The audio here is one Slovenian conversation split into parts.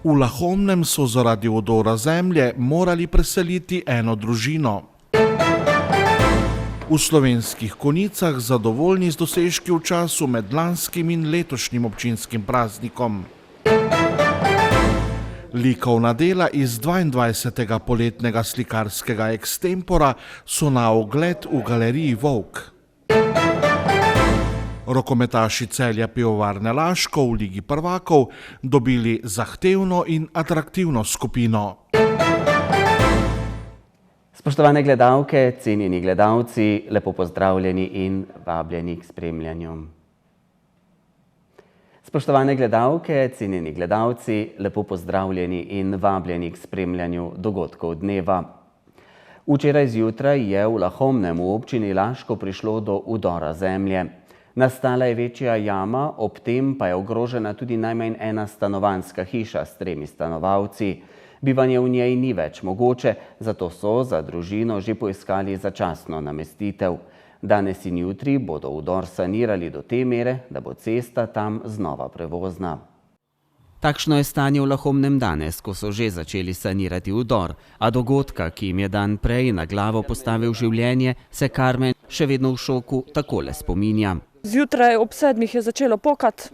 V Lahomnem so zaradi vdora zemlje morali preseliti eno družino. V Slovenskih Konjicah zadovoljni z dosežki v času med lanskim in letošnjim občinskim praznikom. Likovna dela iz 22. poletnega slikarskega ekstempora so na ogled v galeriji Volk. Rokometaši Celja Pivovarne Laško v Ligi prvakov dobili zahtevno in atraktivno skupino. Spoštovane gledalke, cenjeni gledalci, lepo pozdravljeni in vabljeni k spremljanju. Spoštovane gledalke, cenjeni gledalci, lepo pozdravljeni in vabljeni k spremljanju dogodkov dneva. Včeraj zjutraj je v Lahomnem v občini Laško prišlo do vdora zemlje. Nastala je večja jama, ob tem pa je ogrožena tudi najmanj ena stanovanjska hiša s 3 stanovalci. Bivanje v njej ni več mogoče, zato so za družino že poiskali začasno namestitev. Danes in jutri bodo vdor sanirali do te mere, da bo cesta tam znova prevozna. Takšno je stanje v Lahomnem danes, ko so že začeli sanirati vdor, a dogodka, ki jim je dan prej na glavo postavil življenje, se Karmen še vedno v šoku takole spominja. Zjutraj ob 7 je začelo pokati,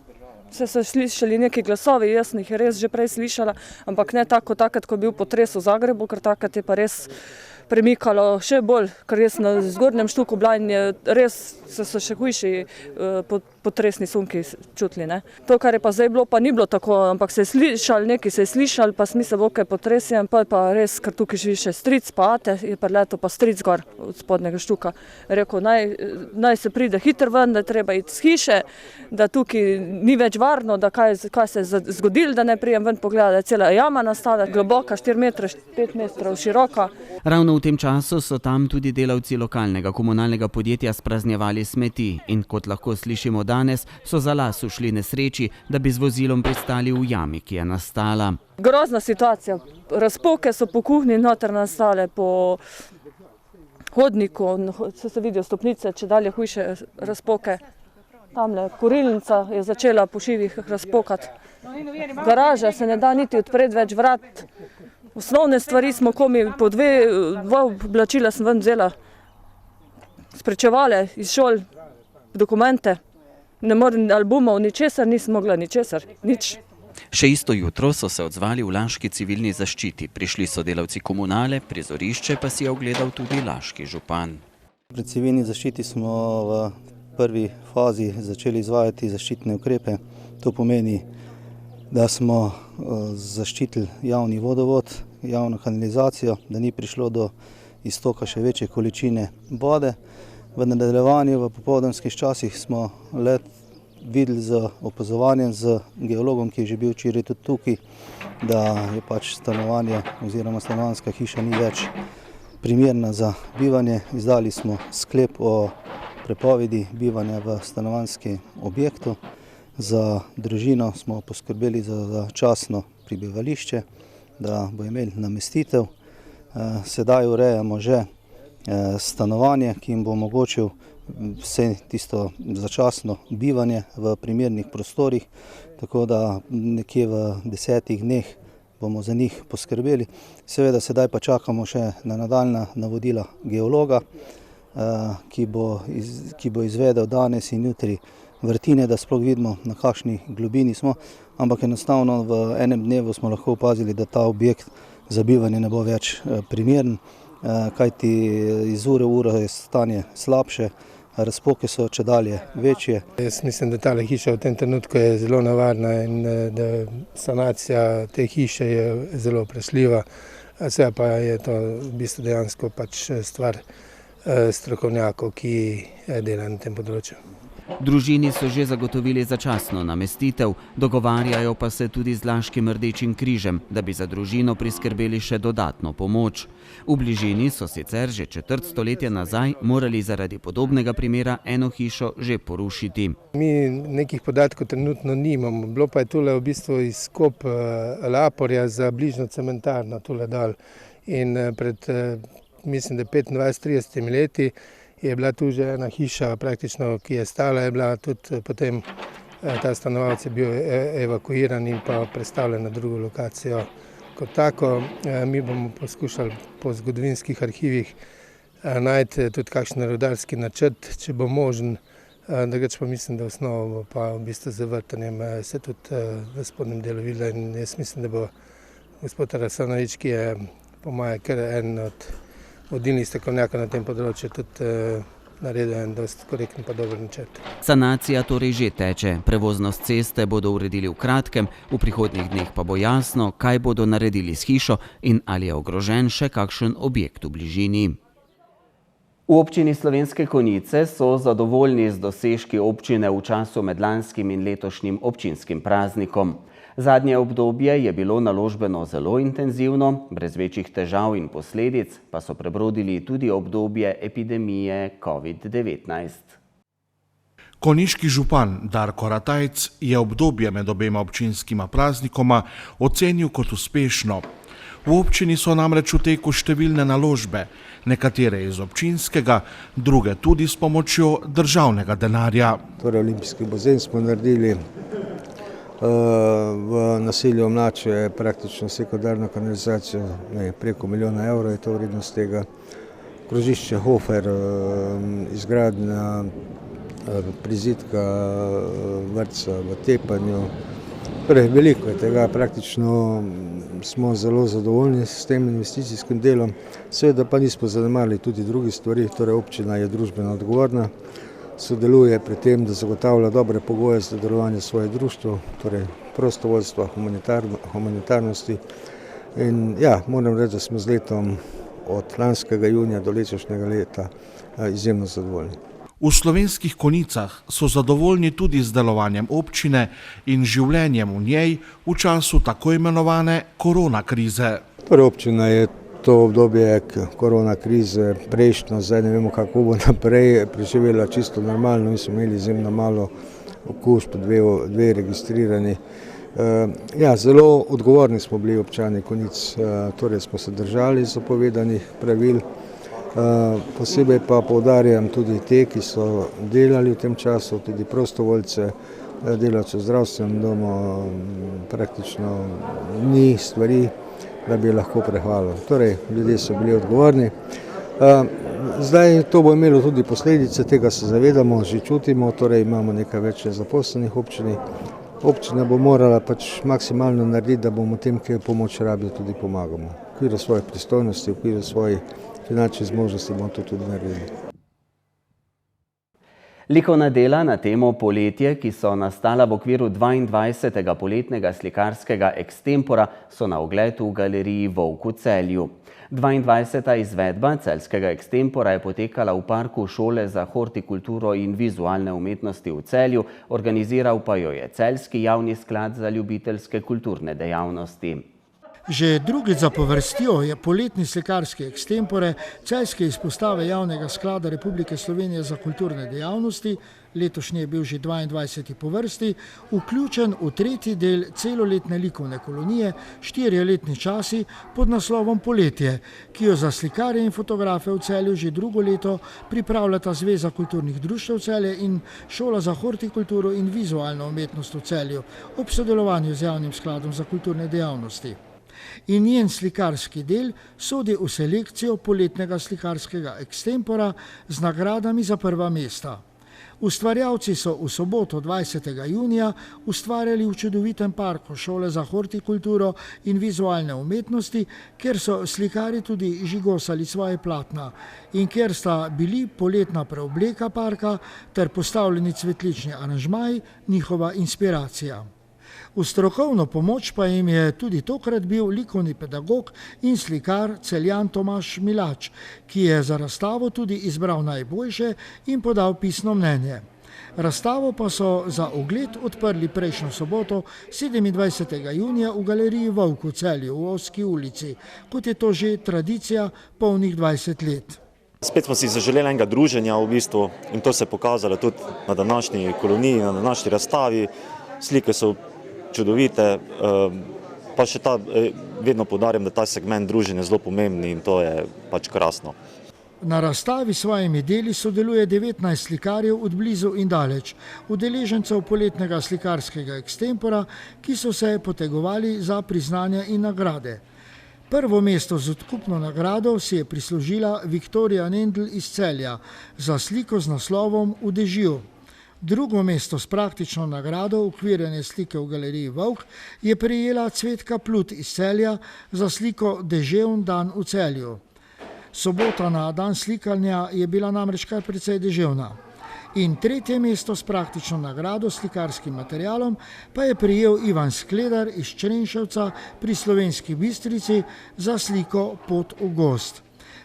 se so slišali neki glasovi, jaz jih je res že prej slišala, ampak ne tako takrat, ko je bil potres v Zagrebu, ker takrat je pa res premikalo še bolj, ker res na zgornjem štuku bila in res so še hujši potresni sunki čutili. To, kar je pa zdaj bilo, pa ni bilo tako, ampak se je slišali, nekaj se je slišali, pa smisel, ok, potres je, pa res, ker tukaj živi še stric, pa ate, je preletel pa stric gor od spodnjega štuka. Rekel, naj se pride hitro ven, da je treba iti z hiše, da tukaj ni več varno, da kaj se je zgodilo, da ne prijem ven pogledati, da je cela jama nastala, globoka, 4 metre, 5 metrov široka. Ravno v tem času so tam tudi delavci lokalnega komunalnega podjetja spraznjevali smeti in kot lahko slišimo danes, so za las ušli nesreči, da bi z vozilom pristali v jami, ki je nastala. Grozna situacija. Razpoke so po kuhinji noter nastale, po hodniku, se vidijo stopnice, če dalje hujše razpoke. Tamle kurilnica je začela po šivih razpokati. Garaža se ne da niti odpreti več vrat. Osnovne stvari smo komi po 2 oblačila sem ven vzela. Sprečevale iz šol, dokumente, ne morem albumov, ničesar, nisem mogla ničesar, nič. Še isto jutro so se odzvali v laški civilni zaščiti. Prišli so delavci komunale, prizorišče pa si je ogledal tudi laški župan. Pri civilni zaščiti smo v prvi fazi začeli izvajati zaščitne ukrepe. To pomeni, da smo zaščitili javni vodovod, javno kanalizacijo, da ni prišlo do iztoka še večje količine vode. V nadaljevanju v popoldanskih časih smo le videli z opazovanjem z geologom, ki je že bil včeraj tudi tukaj, da je pač stanovanje oziroma stanovanjska hiša ni več primerna za bivanje. Izdali smo sklep o prepovedi bivanja v stanovanjskem objektu. Za družino smo poskrbeli za začasno prebivališče, da bo imeli namestitev. Sedaj urejamo že stanovanje, ki jim bo omogočil vse tisto začasno bivanje v primernih prostorih, tako da nekje v 10 dneh bomo za njih poskrbeli. Seveda sedaj pa čakamo še na nadaljnja navodila geologa, ki bo izvedel danes in jutri vrtine, da sploh vidimo, na kakšni globini smo, ampak enostavno v enem dnevu smo lahko opazili, da ta objekt za bivanje ne bo več primeren, kajti iz ure v uro je stanje slabše, razpoke so čedalje večje. Jaz mislim, da tale hiša v tem trenutku je zelo nevarna in da sanacija te hiše je zelo vprašljiva, vse pa je to v bistvu dejansko pač stvar strokovnjakov, ki delajo na tem področju. Družini so že zagotovili začasno namestitev, dogovarjajo pa se tudi z Laškim Rdečim križem, da bi za družino priskrbeli še dodatno pomoč. V bližini so sicer že 4 stoletja nazaj morali zaradi podobnega primera eno hišo že porušiti. Mi nekih podatkov trenutno nimamo, bilo pa je tule v bistvu izkop laporja za bližnjo cementarno tule dol in pred mislim, da 25-30 leti je bila tu že ena hiša, praktično, ki je stala, je bila tudi potem Ta stanovalec je bil evakuiran in pa prestavljen na drugo lokacijo. Kot tako, mi bomo poskušali po zgodovinskih arhivih najti tudi kakšen rudarski načrt, če bo možen. Drugače pa mislim, da osnovo bo pa v bistvu z vrtanjem se tudi v spodnjem delu videla in jaz mislim, da bo gospod Rasanovič, ki je po moje kar en od vodilnih strokovnjakov na tem področju, tudi naredil en dosti korekten pa dober načrt. Sanacija torej že teče. Prevoznost ceste bodo uredili v kratkem, v prihodnjih dneh pa bo jasno, kaj bodo naredili s hišo in ali je ogrožen še kakšen objekt v bližini. V občini Slovenske Konjice so zadovoljni z dosežki občine v času med lanskim in letošnjim občinskim praznikom. Zadnje obdobje je bilo naložbeno zelo intenzivno, brez večjih težav in posledic pa so prebrodili tudi obdobje epidemije COVID-19. Konjiški župan Darko Ratajc je obdobje med obema občinskima praznikoma ocenil kot uspešno. V občini so namreč v teku številne naložbe, nekatere iz občinskega, druge tudi s pomočjo državnega denarja. Torej, olimpijski bazen smo naredili, v naselju Mlače je praktično sekundarno kanalizacijo, preko 1 milijona evrov je to vrednost tega. Krožišče Hofer, izgradnja prizidka vrtca v Tepanju. Torej, veliko je tega, praktično smo zelo zadovoljni s tem investicijskim delom. Seveda pa nismo zanemarili tudi drugih stvari, torej občina je družbeno odgovorna, sodeluje pri tem, da zagotavlja dobre pogoje za delovanje svojih društev, torej prostovoljstva, humanitarnosti. In ja, moram reči, da smo z letom od lanskega junija do letošnjega leta izjemno zadovoljni. V Slovenskih Konjicah so zadovoljni tudi z delovanjem občine in življenjem v njej v času tako imenovane korona krize. Torej, občina je to obdobje korona krize prejšnjo, zdaj ne vemo, kako bo naprej, preživela čisto normalno. Mi smo imeli izjemno malo okužb, dve registrirani. Ja, zelo odgovorni smo bili občani Konjic, torej smo se držali zapovedanih pravil. Posebej pa poudarjam tudi te, ki so delali v tem času, tudi prostovoljce, delavce v zdravstvenem domu, praktično ni stvari, da bi lahko prehvalili. Torej, ljudje so bili odgovorni. Zdaj to bo imelo tudi posledice, tega se zavedamo, že čutimo, torej imamo nekaj več zaposlenih občini. Občina bo morala pač maksimalno narediti, da bomo tem, ki pomoč rabijo, tudi pomagamo. V okviru svojih pristojnosti, v okviru svojih finančnih zmožnosti bomo to tudi naredili. Likovna dela na temo poletje, ki so nastala v okviru 22. poletnega slikarskega ekstempora, so na ogled v galeriji Volk v Celju. 22. izvedba celjskega ekstempora je potekala v parku Šole za hortikulturo in vizualne umetnosti v Celju, organiziral pa jo je Celjski javni sklad za ljubiteljske kulturne dejavnosti. Že drugič zapovrstjo je poletni slikarski ekstempore celjske izpostave Javnega sklada Republike Slovenije za kulturne dejavnosti, letošnji je bil že 22. po vrsti, vključen v tretji del celoletne likovne kolonije 4-letni časi pod naslovom Poletje, ki jo za slikarje in fotografe v Celju že drugo leto pripravljata Zveza kulturnih društev Celje in Šola za hortikulturo in vizualno umetnost v Celju ob sodelovanju z Javnim skladom za kulturne dejavnosti. In njen slikarski del sodi v selekcijo poletnega slikarskega ekstempora z nagradami za prva mesta. Ustvarjalci so v soboto 20. junija ustvarjali v čudovitem parku Šole za hortikulturo in vizualne umetnosti, kjer so slikari tudi žigosali svoje platna in kjer sta bili poletna preobleka parka ter postavljeni cvetlični aranžmaji njihova inspiracija. V strokovno pomoč pa jim je tudi tokrat bil likovni pedagog in slikar Celjan Tomaž Milač, ki je za razstavo tudi izbral najboljše in podal pisno mnenje. Razstavo pa so za ogled odprli prejšnjo soboto 27. junija v galeriji Volk v Celju v Ozki ulici, kot je to že tradicija polnih 20 let. Spet smo si zaželeli enega druženja v bistvu in to se je pokazalo tudi na današnji koloniji, na današnji razstavi. Slike so čudovite, pa še vedno poudarjam, da ta segment druženja je zelo pomembni in to je pač krasno. Na razstavi s svojimi deli sodeluje 19 slikarjev od blizu in daleč, udeležencev poletnega slikarskega ekstempora, ki so se potegovali za priznanja in nagrade. Prvo mesto z odkupno nagrado si je prislužila Viktorija Nendl iz Celja za sliko z naslovom V dežju. Drugo mesto s praktično nagrado ukvirjene slike v galeriji Vovk je prejela Cvetka Plut iz Celja za sliko Deževn dan v Celju. Sobota na dan slikanja je bila namreč kar precej deževna. In tretje mesto s praktično nagrado s slikarskim materialom pa je prejel Ivan Skledar iz Črenšovca pri Slovenski Bistrici za sliko Pot v gozd.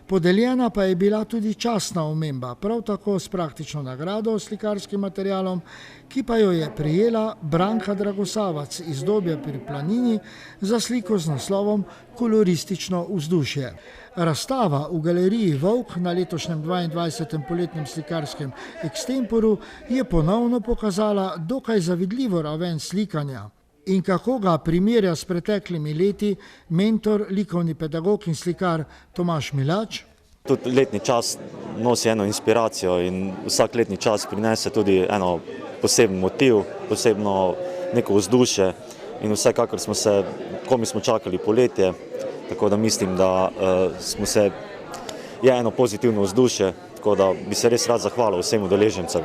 Podeljena pa je bila tudi častna omemba, prav tako s praktično nagrado s slikarskim materialom, ki pa jo je prejela Branka Dragosavac iz Dobja pri Planini za sliko z naslovom Koloristično vzdušje. Razstava v galeriji Vovk na letošnjem 22. poletnem slikarskem ekstemporu je ponovno pokazala dokaj zavidljivo raven slikanja. In kako ga primerja s preteklimi leti mentor, likovni pedagog in slikar Tomaž Milač? Tudi letni čas nosi eno inspiracijo in vsak letni čas prinese tudi eno poseben motiv, posebno neko vzdušje in vsekakor smo se, komi smo čakali poletje, tako da mislim, da je eno pozitivno vzdušje, tako da bi se res rad zahvalil vsem udeležencem.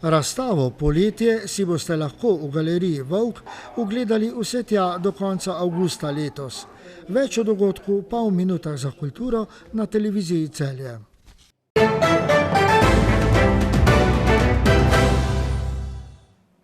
Razstavo Poletje si boste lahko v galeriji Vovk ogledali vse tja do konca avgusta letos. Več o dogodku pa v minutah za kulturo na televiziji Celje.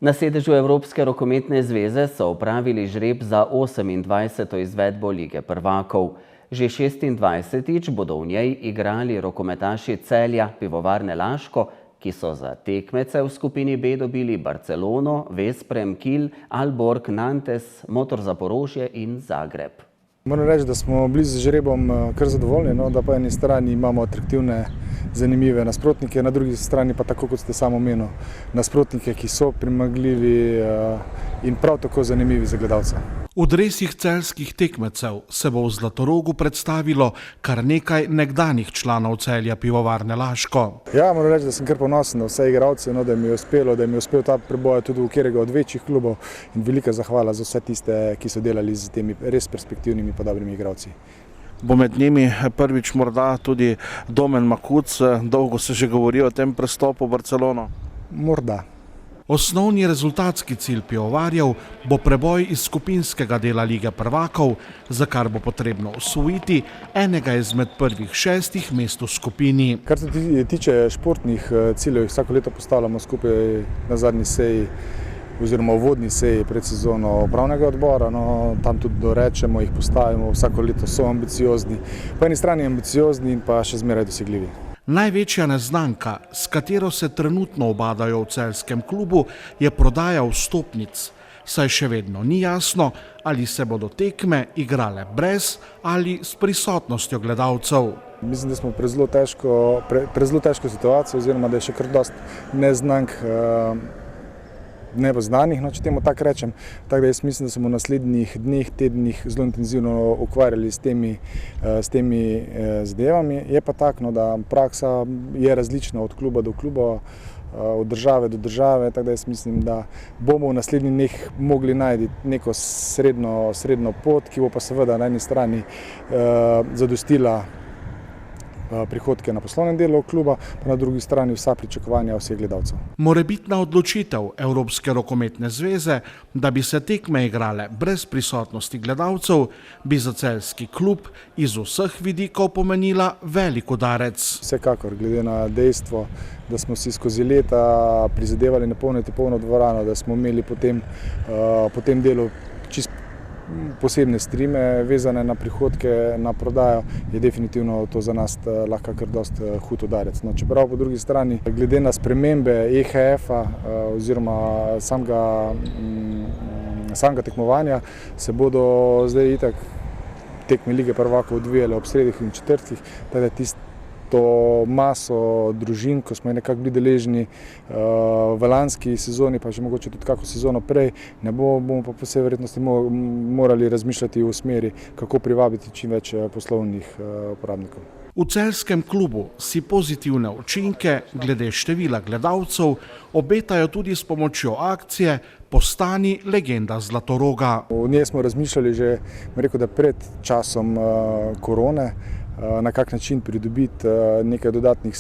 Na sedežu Evropske rokometne zveze so opravili žreb za 28. izvedbo Lige prvakov. Že 26. bodo v njej igrali rokometaši Celja, Pivovarne Laško, ki so za tekmece v skupini B dobili Barcelono, Vesprem, Kiel, Aalborg, Nantes, Motor Zaporožje in Zagreb. Moram reči, da smo bili z žrebom kar zadovoljni, da po eni strani imamo atraktivne, zanimive nasprotnike, na drugi strani pa, tako kot ste samo omenili, nasprotnike, ki so premagljivi in prav tako zanimivi za gledalca. V dresih celjskih tekmecev se bo v Zlatorogu predstavilo kar nekaj nekdanjih članov Celja, Pivovarne Laško. Ja, moram reči, da sem kar ponosen na vse igralce, da mi je uspel ta preboj tudi v katerega od večjih klubov in velika zahvala za vse tiste, ki so delali z temi res perspektivnimi pa dobrimi igralci. Bo med njimi prvič morda tudi Domen Makuc, dolgo se že govori o tem prestopu v Barcelono? Morda. Osnovni rezultatski cilj pivovarjev bo preboj iz skupinskega dela Lige prvakov, za kar bo potrebno osvojiti enega izmed prvih 6 mest v skupini. Kar se tiče športnih ciljev, vsako leto postavljamo skupaj na zadnji seji oziroma v uvodni seji pred sezono upravnega odbora, tam tudi dorečemo, jih postavimo, vsako leto so ambiciozni. Po eni strani ambiciozni in pa še zmeraj dosegljivi. Največja neznanka, s katero se trenutno ubadajo v celjskem klubu, je prodaja vstopnic, saj še vedno ni jasno, ali se bodo tekme igrale brez ali s prisotnostjo gledalcev. Mislim, da smo pred zelo težko situacijo oziroma da je še kar dosti neznank, nepoznanih, če temu tako rečem. Tako da jaz mislim, da smo v naslednjih dneh, tednih zelo intenzivno ukvarjali s temi zadevami. Je pa tako, da praksa je različna od kluba do kluba, od države do države, tako da jaz mislim, da bomo v naslednjih dneh mogli najti neko srednjo pot, ki bo pa seveda na eni strani zadostila prihodke na poslovnem delu kluba, pa na drugi strani vsa pričakovanja vseh gledalcev. Morebitna odločitev Evropske rokometne zveze, da bi se tekme igrale brez prisotnosti gledalcev, bi za celjski klub iz vseh vidikov pomenila velik udarec. Vsekakor, glede na dejstvo, da smo si skozi leta prizadevali napolniti polno dvorano, da smo imeli po tem delu čisto posebne strime vezane na prihodke, na prodajo, je definitivno to za nas lahko kar dosti hud udarec. Čeprav po drugi strani, glede na spremembe EHF-a oziroma samega tekmovanja, se bodo zdaj itak tekme Lige prvakov odvijale ob sredih in četrtkih, tako da to maso družin, ko smo nekako bili deležni v lanski sezoni, pa že mogoče tudi kako sezono prej, ne bomo pa po vsej verjetnosti morali razmišljati v smeri, kako privabiti čim več poslovnih uporabnikov. V celjskem klubu si pozitivne učinke glede števila gledalcev obetajo tudi s pomočjo akcije Postani legenda Zlatoroga. O njej smo razmišljali že pred časom korone, na kak način pridobiti nekaj dodatnih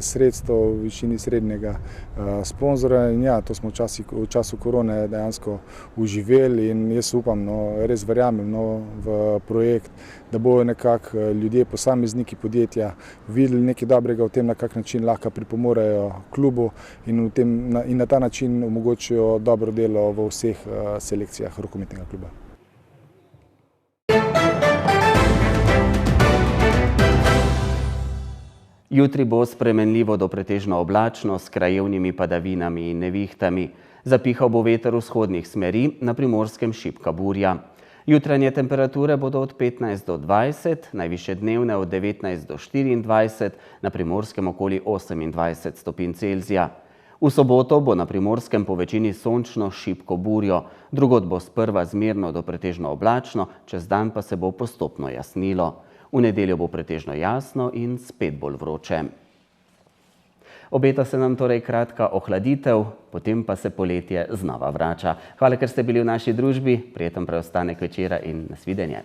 sredstev v višini srednjega sponzorja. In ja, to smo v času korone dejansko uživeli in jaz upam, res verjamem v projekt, da bojo nekako ljudje, posamezniki, podjetja videli nekaj dobrega v tem, na kak način lahko pripomorejo klubu in na ta način omogočijo dobro delo v vseh selekcijah rokometnega kluba. Jutri bo spremenljivo do pretežno oblačno s krajevnimi padavinami in nevihtami. Zapihal bo veter vzhodnih smeri, na Primorskem šibka burja. Jutranje temperature bodo od 15 do 20, najvišje dnevne od 19 do 24, na Primorskem okoli 28 stopinj Celzija. V soboto bo na Primorskem po večini sončno šibko burjo, drugod bo sprva zmerno do pretežno oblačno, čez dan pa se bo postopno jasnilo. V nedeljo bo pretežno jasno in spet bolj vroče. Obeta se nam torej kratka ohladitev, potem pa se poletje znova vrača. Hvala, ker ste bili v naši družbi, prijeten preostanek večera in nasvidenje.